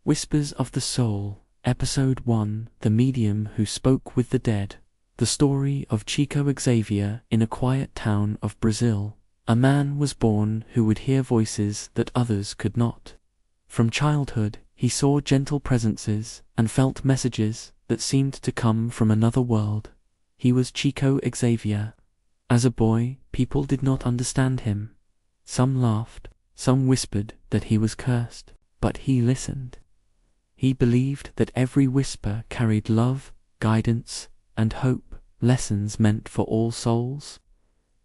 Whispers of the Soul, Episode 1, The Medium Who Spoke with the Dead. The story of Chico Xavier in a quiet town of Brazil. A man was born who would hear voices that others could not. From childhood, he saw gentle presences and felt messages that seemed to come from another world. He was Chico Xavier. As a boy, people did not understand him. Some laughed, some whispered that he was cursed, but he listened. He believed that every whisper carried love, guidance, and hope, lessons meant for all souls.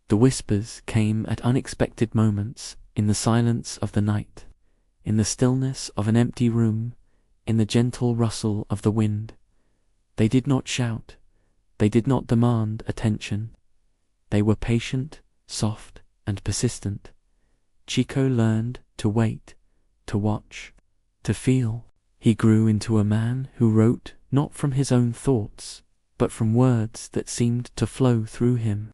The whispers came at unexpected moments, in the silence of the night, in the stillness of an empty room, in the gentle rustle of the wind. They did not shout. They did not demand attention. They were patient, soft, and persistent. Chico learned to wait, to watch, to feel. He grew into a man who wrote not from his own thoughts, but from words that seemed to flow through him.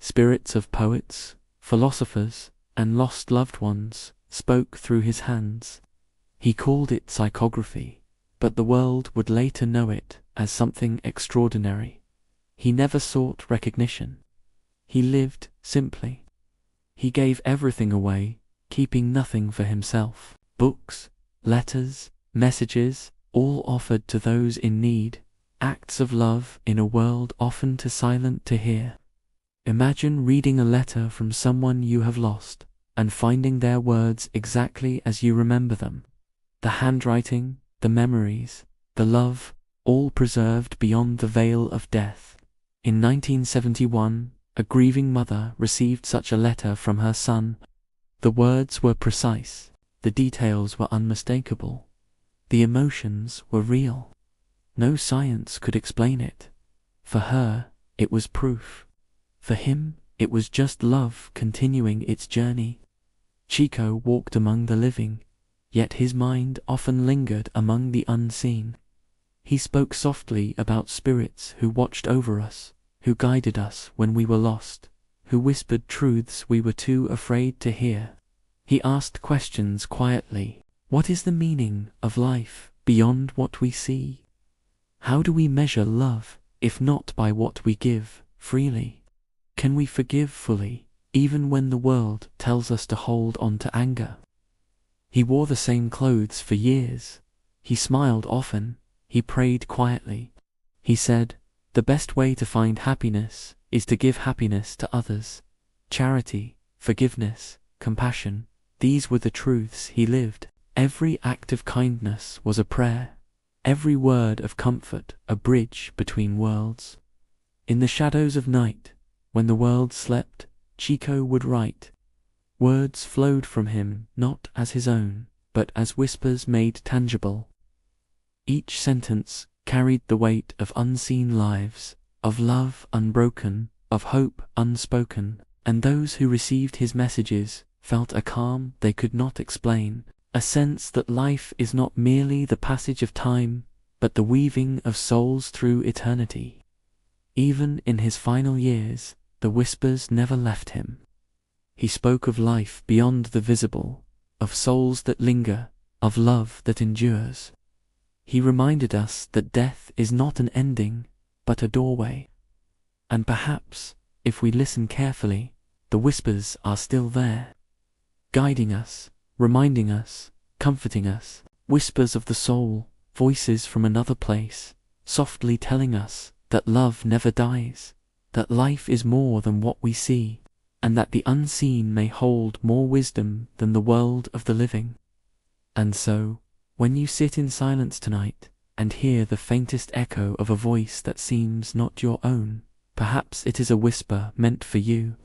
Spirits of poets, philosophers, and lost loved ones spoke through his hands. He called it psychography, but the world would later know it as something extraordinary. He never sought recognition. He lived simply. He gave everything away, keeping nothing for himself. Books, letters, messages, all offered to those in need, acts of love in a world often too silent to hear. Imagine reading a letter from someone you have lost, and finding their words exactly as you remember them. The handwriting, the memories, the love, all preserved beyond the veil of death. In 1971, a grieving mother received such a letter from her son. The words were precise, the details were unmistakable. The emotions were real. No science could explain it. For her, it was proof. For him, it was just love continuing its journey. Chico walked among the living, yet his mind often lingered among the unseen. He spoke softly about spirits who watched over us, who guided us when we were lost, who whispered truths we were too afraid to hear. He asked questions quietly. What is the meaning of life beyond what we see? How do we measure love, if not by what we give freely? Can we forgive fully, even when the world tells us to hold on to anger? He wore the same clothes for years. He smiled often. He prayed quietly. He said, "The best way to find happiness is to give happiness to others." Charity, forgiveness, compassion, these were the truths he lived. Every act of kindness was a prayer. Every word of comfort a bridge between worlds. In the shadows of night, when the world slept, Chico would write. Words flowed from him not as his own, but as whispers made tangible. Each sentence carried the weight of unseen lives, of love unbroken, of hope unspoken, and those who received his messages felt a calm they could not explain, a sense that life is not merely the passage of time, but the weaving of souls through eternity. Even in his final years, the whispers never left him. He spoke of life beyond the visible, of souls that linger, of love that endures. He reminded us that death is not an ending, but a doorway. And perhaps, if we listen carefully, the whispers are still there, guiding us, reminding us, comforting us. Whispers of the soul, voices from another place, softly telling us that love never dies, that life is more than what we see, and that the unseen may hold more wisdom than the world of the living. And so, when you sit in silence tonight and hear the faintest echo of a voice that seems not your own, perhaps it is a whisper meant for you,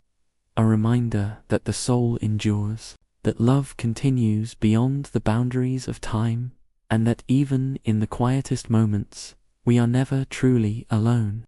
a reminder that the soul endures, that love continues beyond the boundaries of time, and that even in the quietest moments, we are never truly alone.